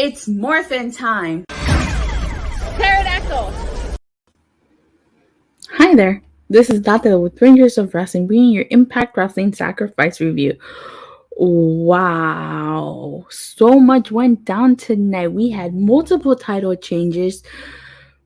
It's morphin' time. Pterodactyl. Hi there. This is Datila with Rangers of Wrestling, bringing your Impact Wrestling Sacrifice review. Wow, so much went down tonight. We had multiple title changes,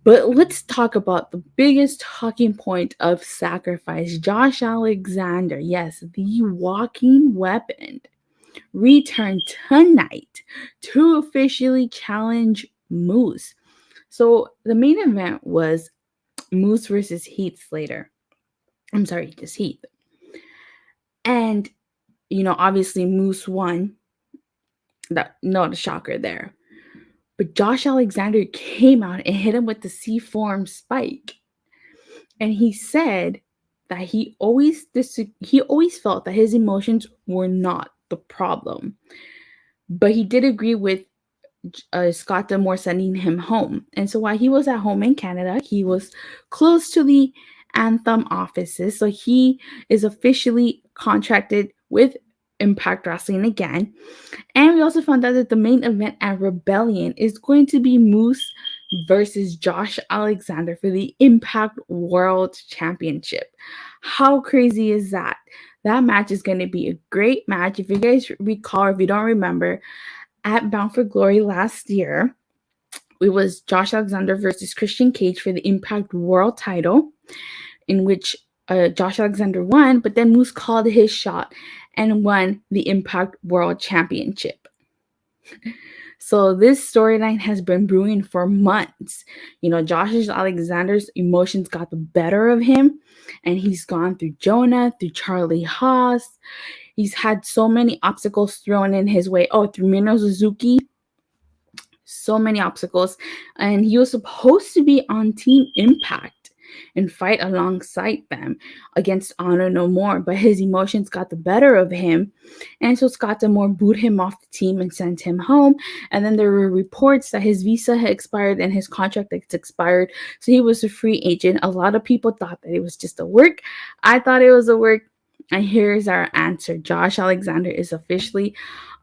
but let's talk about the biggest talking point of Sacrifice. Josh Alexander, yes, the walking weapon, returned tonight to officially challenge Moose. So the main event was Moose versus Heath Slater. I'm sorry, just Heath. And, obviously Moose won. That not a shocker there. But Josh Alexander came out and hit him with the C-form spike. And he said that he always felt that his emotions were not the problem. But he did agree with Scott D'Amore sending him home. And so while he was at home in Canada, he was close to the Anthem offices. So he is officially contracted with Impact Wrestling again. And we also found out that the main event at Rebellion is going to be Moose versus Josh Alexander for the Impact World Championship. How crazy is that? That match is going to be a great match. If you guys recall, or if you don't remember, at Bound for Glory last year, it was Josh Alexander versus Christian Cage for the Impact World title, in which Josh Alexander won, but then Moose called his shot and won the Impact World Championship. So this storyline has been brewing for months. Josh Alexander's emotions got the better of him, and he's gone through Jonah, through Charlie Haas. He's had so many obstacles thrown in his way. Oh, through Minoru Suzuki. So many obstacles. And he was supposed to be on Team Impact and fight alongside them against Honor No More. But his emotions got the better of him. And so Scott D'Amore booed him off the team and sent him home. And then there were reports that his visa had expired and his contract had expired. So he was a free agent. A lot of people thought that it was just a work. I thought it was a work. And here's our answer. Josh Alexander is officially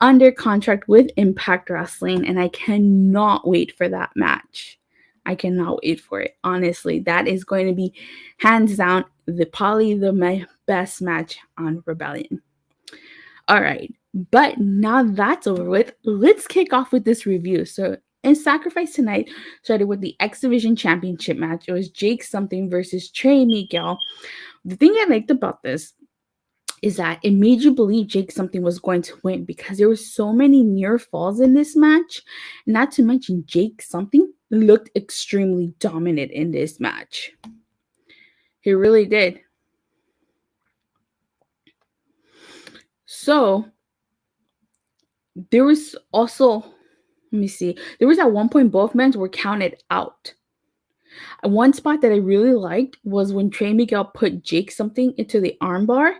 under contract with Impact Wrestling, and I cannot wait for that match. I cannot wait for it. Honestly, that is going to be hands down probably my best match on Rebellion. All right, but now that's over with, let's kick off with this review. So in Sacrifice tonight started with the X Division Championship match. It was Jake Something versus Trey Miguel. The thing I liked about this is that it made you believe Jake Something was going to win because there were so many near falls in this match. Not to mention Jake Something looked extremely dominant in this match. He really did. So there was also, there was at one point both men were counted out. One spot that I really liked was when Trey Miguel put Jake Something into the armbar.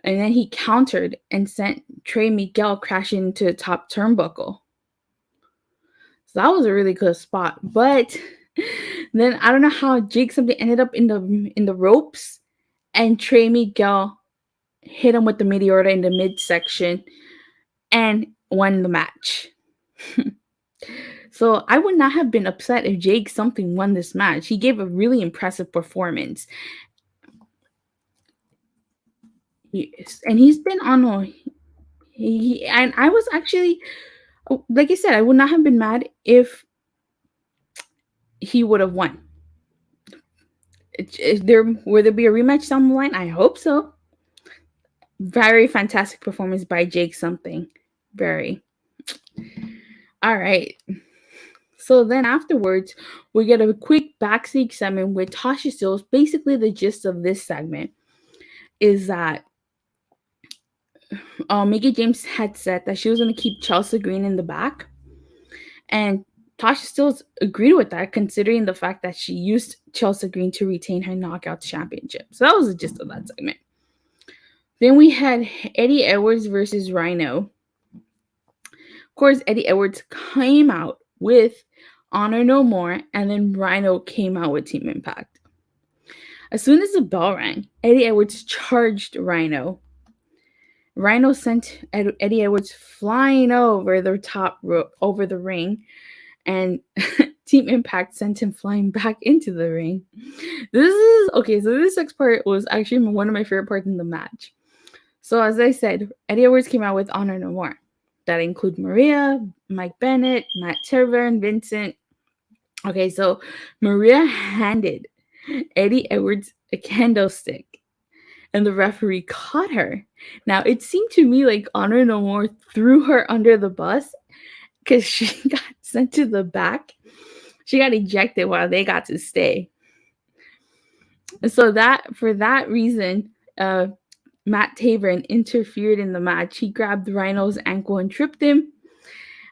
And then he countered and sent Trey Miguel crashing into the top turnbuckle. So that was a really good spot. But then I don't know how Jake Something ended up in the ropes, and Trey Miguel hit him with the Meteora in the midsection and won the match. So I would not have been upset if Jake Something won this match. He gave a really impressive performance. Yes, and he's been on and I was actually, like I said, I would not have been mad if he would have won. Will there be a rematch down the line? I hope so. Very fantastic performance by Jake Something. Very. All right. So then afterwards, we get a quick backstage segment with Tasha Steelz. Basically, the gist of this segment is that Mickie James had said that she was going to keep Chelsea Green in the back. And Tasha Steelz agreed with that, considering the fact that she used Chelsea Green to retain her Knockouts Championship. So that was the gist of that segment. Then we had Eddie Edwards versus Rhino. Of course, Eddie Edwards came out with Honor No More, and then Rhino came out with Team Impact. As soon as the bell rang, Eddie Edwards charged Rhino. Rhino sent Eddie Edwards flying over the top rope, over the ring, and Team Impact sent him flying back into the ring. This is okay. So this next part was actually one of my favorite parts in the match. So as I said, Eddie Edwards came out with Honor No More. That include Maria, Mike Bennett, Matt Severn, Vincent. Okay, so Maria handed Eddie Edwards a candlestick, and the referee caught her. Now, it seemed to me like Honor No More threw her under the bus because she got sent to the back. She got ejected while they got to stay. So for that reason, Matt Taven interfered in the match. He grabbed Rhino's ankle and tripped him.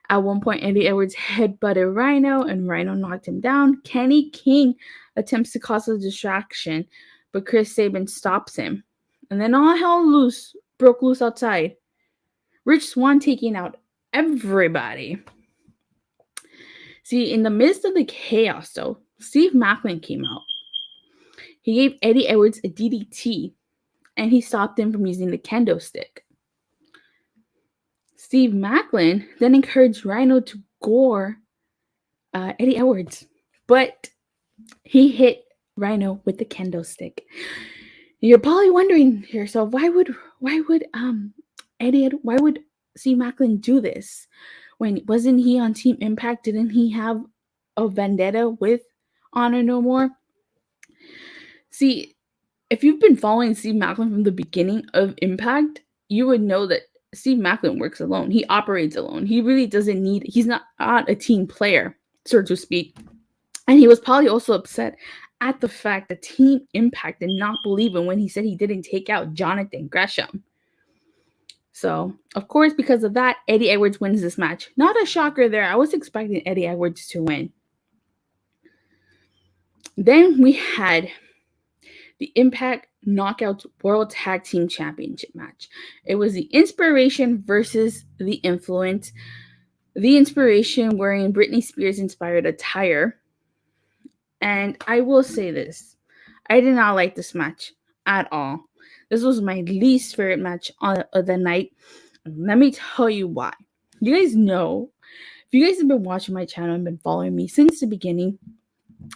At one point, Eddie Edwards headbutted Rhino, and Rhino knocked him down. Kenny King attempts to cause a distraction, but Chris Sabin stops him. And then all hell broke loose outside. Rich Swann taking out everybody. See, in the midst of the chaos, though, Steve Maclin came out. He gave Eddie Edwards a DDT, and he stopped him from using the kendo stick. Steve Maclin then encouraged Rhino to gore Eddie Edwards, but he hit Rhino with the kendo stick. You're probably wondering to yourself, why would Steve Maclin do this? When wasn't he on Team Impact? Didn't he have a vendetta with Honor No More? See, if you've been following Steve Maclin from the beginning of Impact, you would know that Steve Maclin works alone. He operates alone. He really doesn't need, he's not a team player, so to speak. And he was probably also upset at the fact that Team Impact did not believe him when he said he didn't take out Jonathan Gresham. So, of course, because of that, Eddie Edwards wins this match. Not a shocker there. I was expecting Eddie Edwards to win. Then we had the Impact Knockouts World Tag Team Championship match. It was the Inspiration versus the Influence. The Inspiration wearing Britney Spears inspired attire. And I will say this. I did not like this match at all. This was my least favorite match of the night. Let me tell you why. You guys know, if you guys have been watching my channel and been following me since the beginning,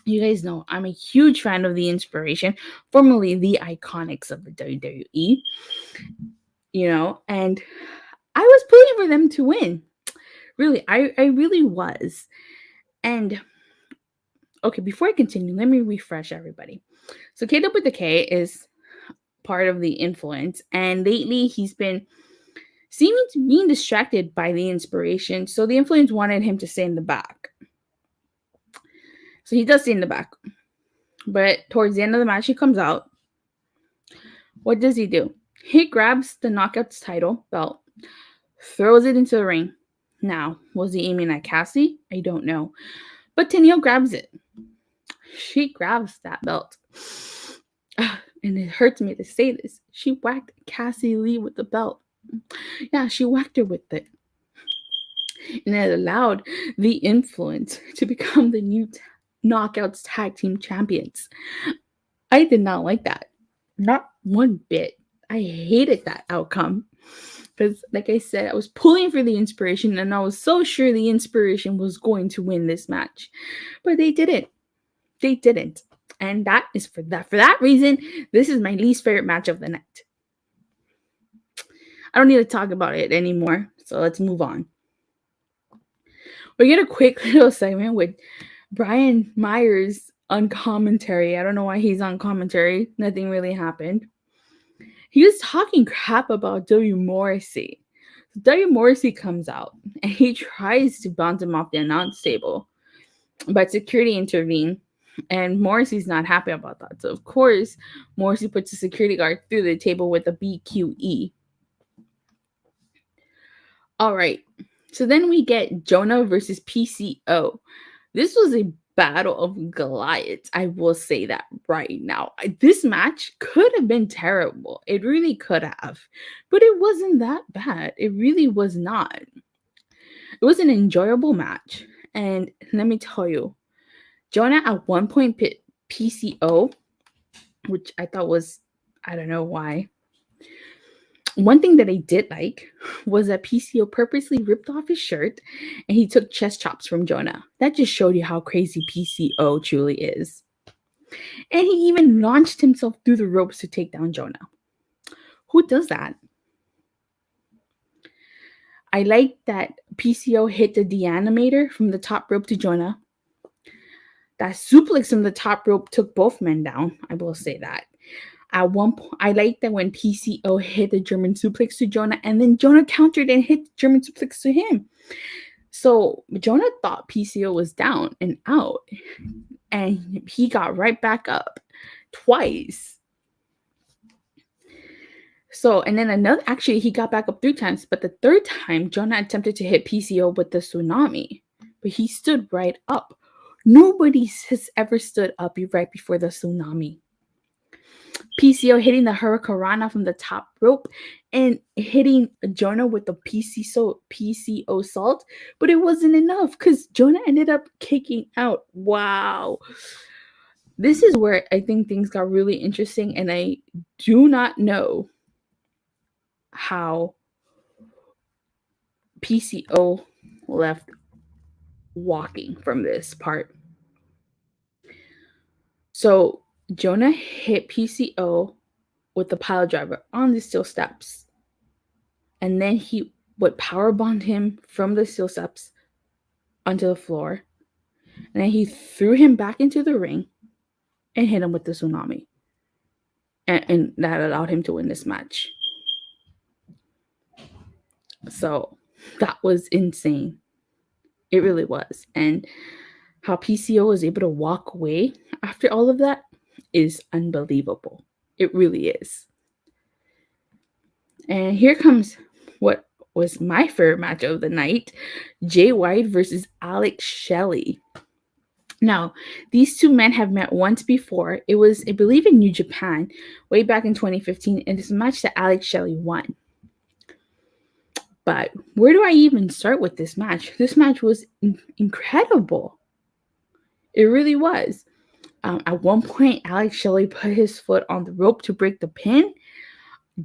you guys know I'm a huge fan of the Inspiration, formerly the Iconics of the WWE. You know, and I was pulling for them to win. Really, I really was. And okay, before I continue, let me refresh everybody. So K-Dub with the K is part of the Influence, and lately he's been seeming to be distracted by the Inspiration, so the Influence wanted him to stay in the back. So he does stay in the back. But towards the end of the match, he comes out. What does he do? He grabs the Knockouts title belt, throws it into the ring. Now, was he aiming at Cassie? I don't know. But Tenille grabs it. She grabs that belt. And it hurts me to say this. She whacked Cassie Lee with the belt. Yeah, she whacked her with it. And it allowed the Influence to become the new Knockouts Tag Team Champions. I did not like that. Not one bit. I hated that outcome. Because, like I said, I was pulling for the Inspiration, and I was so sure the Inspiration was going to win this match. But they didn't. They didn't. And that is for that reason, this is my least favorite match of the night. I don't need to talk about it anymore. So let's move on. We get a quick little segment with Brian Myers on commentary. I don't know why he's on commentary. Nothing really happened. He was talking crap about W. Morrissey. W. Morrissey comes out and he tries to bounce him off the announce table, but security intervened. And Morrissey's not happy about that. So, of course, Morrissey puts a security guard through the table with a BQE. All right. So then we get Jonah versus PCO. This was a battle of Goliaths. I will say that right now. This match could have been terrible. It really could have. But it wasn't that bad. It really was not. It was an enjoyable match. And let me tell you, Jonah at one point pit PCO, which I thought was, I don't know why. One thing that I did like was that PCO purposely ripped off his shirt and he took chest chops from Jonah. That just showed you how crazy PCO truly is. And he even launched himself through the ropes to take down Jonah. Who does that? I like that PCO hit the deanimator from the top rope to Jonah. That suplex from the top rope took both men down. I will say that. At one point, I like that when PCO hit the German suplex to Jonah, and then Jonah countered and hit the German suplex to him. So Jonah thought PCO was down and out, and he got right back up twice. So, and then he got back up 3 times, but the third time, Jonah attempted to hit PCO with the tsunami, but he stood right up. Nobody has ever stood up right before the tsunami. PCO hitting the Hurricanrana from the top rope and hitting Jonah with the PCO salt, but it wasn't enough because Jonah ended up kicking out. Wow. This is where I think things got really interesting, and I do not know how PCO left walking from this part. So Jonah hit PCO with the pile driver on the steel steps. And then he would powerbomb him from the steel steps onto the floor. And then he threw him back into the ring and hit him with the tsunami. And that allowed him to win this match. So that was insane. It really was. And how PCO was able to walk away after all of that is unbelievable. It really is. And here comes what was my favorite match of the night, Jay White versus Alex Shelley. Now, these two men have met once before. It was, I believe, in New Japan, way back in 2015, and it's a match that Alex Shelley won. But where do I even start with this match? This match was incredible. It really was. At one point, Alex Shelley put his foot on the rope to break the pin.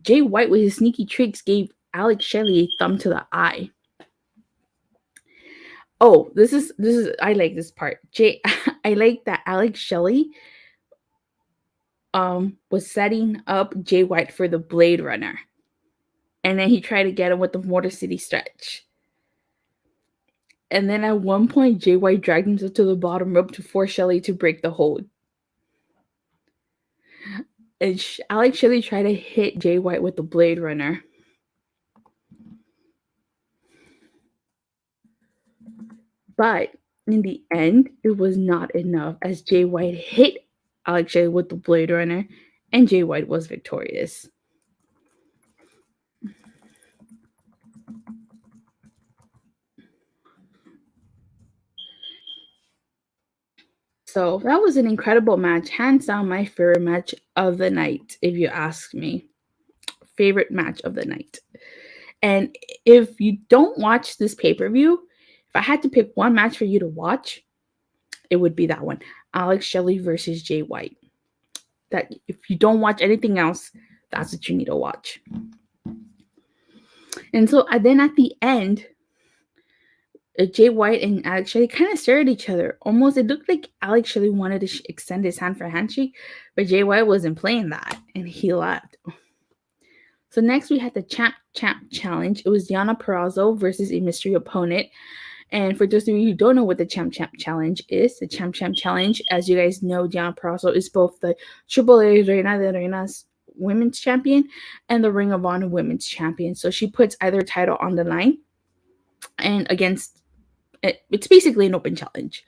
Jay White, with his sneaky tricks, gave Alex Shelley a thumb to the eye. Oh, this is I like this part. I like that Alex Shelley was setting up Jay White for the Blade Runner. And then he tried to get him with the Motor City stretch. And then at one point, Jay White dragged himself to the bottom rope to force Shelley to break the hold. And Alex Shelley tried to hit Jay White with the Blade Runner. But in the end, it was not enough as Jay White hit Alex Shelley with the Blade Runner, and Jay White was victorious. So that was an incredible match. Hands down, my favorite match of the night, if you ask me. Favorite match of the night. And if you don't watch this pay-per-view, if I had to pick one match for you to watch, it would be that one. Alex Shelley versus Jay White. That if you don't watch anything else, that's what you need to watch. And so then at the end, Jay White and Alex Shelley kind of stared at each other. Almost, it looked like Alex Shelley wanted to extend his hand for a handshake, but Jay White wasn't playing that, and he left. So next we had the Champ Challenge. It was Deonna Purrazzo versus a mystery opponent. And for those of you who don't know what the Champ Challenge is, the Champ Challenge, as you guys know, Deonna Purrazzo is both the AAA Reina de Reinas Women's Champion and the Ring of Honor Women's Champion. So she puts either title on the line, and against it's basically an open challenge.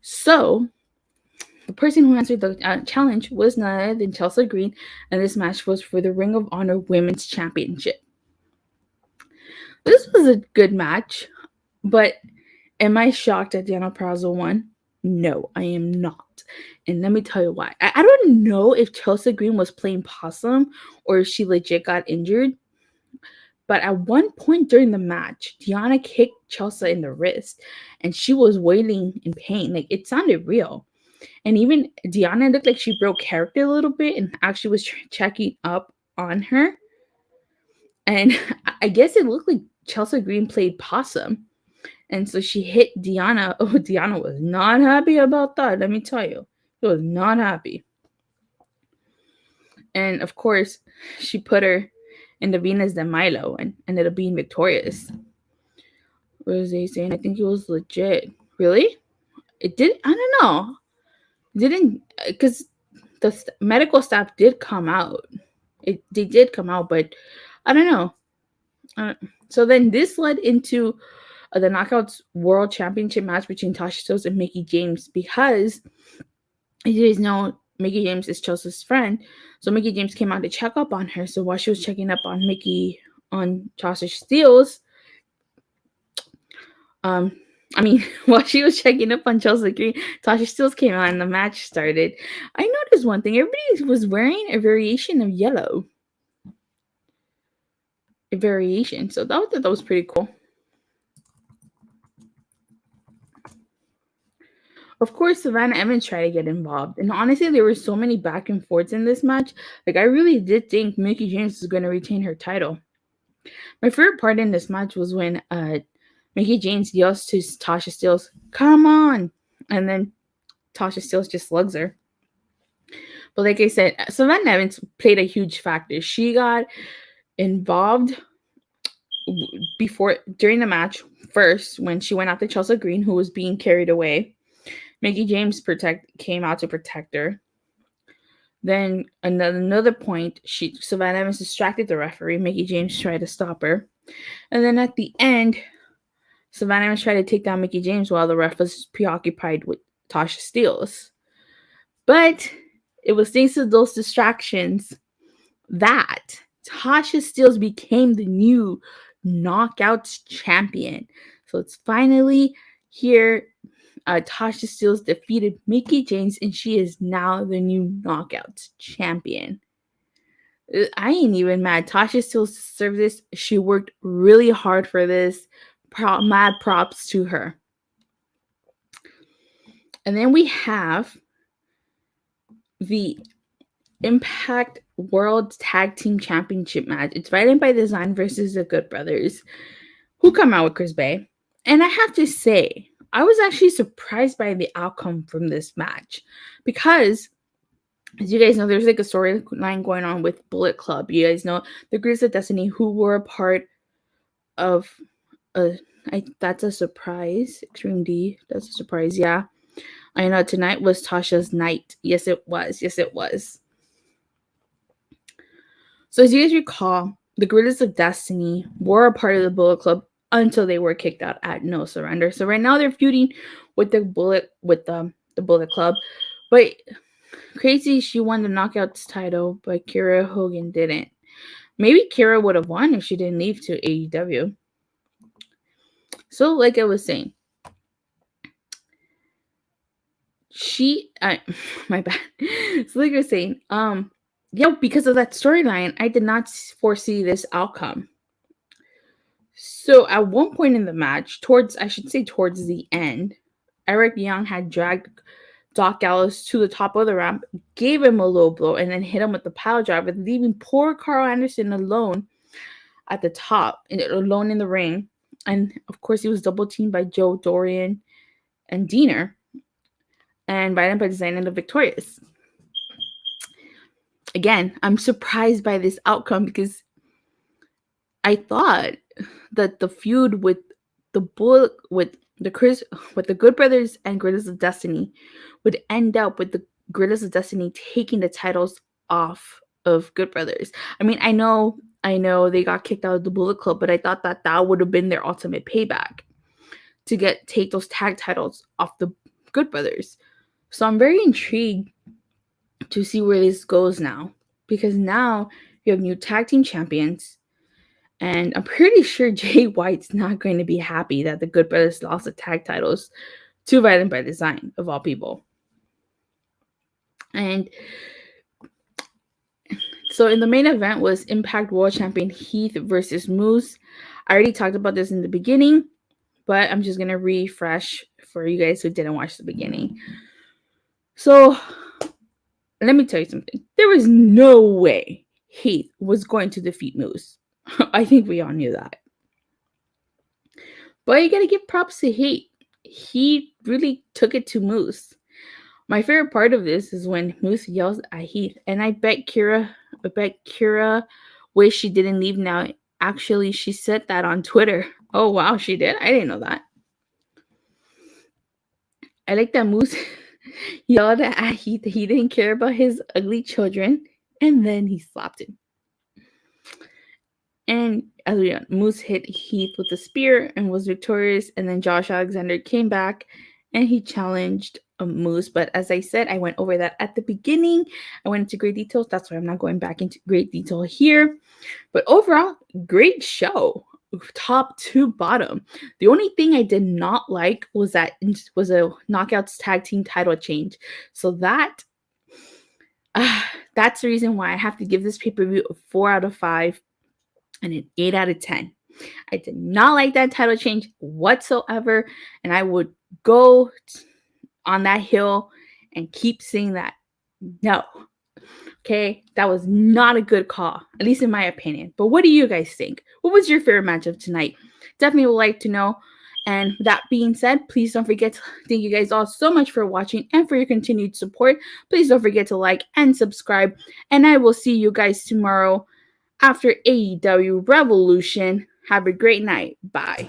So the person who answered the challenge was none other than Chelsea Green, and this match was for the Ring of Honor Women's Championship. This was a good match, but am I shocked that Deonna Purrazzo won? No, I am not. And let me tell you why. I don't know if Chelsea Green was playing possum or if she legit got injured. But at one point during the match, Deonna kicked Chelsea in the wrist, and she was wailing in pain. Like, it sounded real. And even Deonna looked like she broke character a little bit and actually was checking up on her. And I guess it looked like Chelsea Green played possum. And so she hit Deonna. Oh, Deonna was not happy about that, let me tell you. She was not happy. And of course, she put her in the Venus de Milo and ended up being victorious. What was they saying? I think it was legit. Really? It did? I don't know. Didn't, because the medical staff did come out. They did come out, but I don't know. So then this led into the Knockouts World Championship match between Tasha Steelz and Mickie James, because you guys know Mickie James is Chelsea's friend. So Mickie James came out to check up on her. So while she was checking up on Tasha Steelz, while she was checking up on Chelsea Green, Tasha Steelz came out and the match started. I noticed one thing. Everybody was wearing a variation of yellow. A variation. So that was pretty cool. Of course, Savannah Evans tried to get involved. And honestly, there were so many back and forths in this match. Like, I really did think Mickie James was going to retain her title. My favorite part in this match was when Mickie James yells to Tasha Steelz, "Come on!" And then Tasha Steelz just slugs her. But like I said, Savannah Evans played a huge factor. She got involved during the match first when she went after Chelsea Green, who was being carried away. Mickie James came out to protect her. Then another point, Savannah Evans distracted the referee. Mickie James tried to stop her. And then at the end, Savannah Evans tried to take down Mickie James while the ref was preoccupied with Tasha Steelz. But it was thanks to those distractions that Tasha Steelz became the new Knockouts champion. So it's finally here. Tasha Steelz defeated Mickie James, and she is now the new Knockouts champion. I ain't even mad. Tasha Steelz deserved this. She worked really hard for this. Mad props to her. And then we have the Impact World Tag Team Championship match. It's Violent by Design versus the Good Brothers, who come out with Chris Bay. And I have to say, I was actually surprised by the outcome from this match because, as you guys know, there's like a storyline going on with Bullet Club. You guys know the Grizz of Destiny, who were a part of that's a surprise. Extreme D, that's a surprise. Yeah, I know tonight was Tasha's night. Yes, it was. So as you guys recall, the Gorillas of Destiny were a part of the Bullet Club until they were kicked out at No Surrender. So right now they're feuding with the Bullet Club. But crazy, she won the Knockouts title, but Kiera Hogan didn't. Maybe Kiera would have won if she didn't leave to AEW. So like I was saying, my bad. So like I was saying, because of that storyline, I did not foresee this outcome. So at one point in the match, towards the end, Eric Young had dragged Doc Gallows to the top of the ramp, gave him a low blow, and then hit him with the pile driver, leaving poor Carl Anderson alone at the top, alone in the ring. And of course, he was double teamed by Joe Dorian and Diener, and Violent by Design ended up victorious. Again, I'm surprised by this outcome because I thought that the feud with the Good Brothers and Gorillas of Destiny would end up with the Gorillas of Destiny taking the titles off of Good Brothers. I mean, I know they got kicked out of the Bullet Club, but I thought that would have been their ultimate payback to take those tag titles off the Good Brothers. So I'm very intrigued to see where this goes now, because now you have new tag team champions. And I'm pretty sure Jay White's not going to be happy that the Good Brothers lost the tag titles to Violent by Design, of all people. And so in the main event was Impact World Champion Heath versus Moose. I already talked about this in the beginning, but I'm just going to refresh for you guys who didn't watch the beginning. So let me tell you something. There was no way Heath was going to defeat Moose. I think we all knew that. But you gotta give props to Heath. He really took it to Moose. My favorite part of this is when Moose yells at Heath, and I bet Kira wish she didn't leave now. Actually, she said that on Twitter. Oh wow, she did? I didn't know that. I like that Moose yelled at Heath that he didn't care about his ugly children, and then he slapped him. And as we know, Moose hit Heath with a spear and was victorious. And then Josh Alexander came back and he challenged Moose. But as I said, I went over that at the beginning. I went into great details. That's why I'm not going back into great detail here. But overall, great show, top to bottom. The only thing I did not like was that was a Knockouts tag team title change. So that's the reason why I have to give this pay-per-view a 4 out of 5. And an 8 out of 10. I did not like that title change whatsoever. And I would go on that hill and keep saying that. No. Okay? That was not a good call, at least in my opinion. But what do you guys think? What was your favorite match of tonight? Definitely would like to know. And that being said, please don't forget to thank you guys all so much for watching and for your continued support. Please don't forget to like and subscribe. And I will see you guys tomorrow after AEW Revolution. Have a great night. Bye.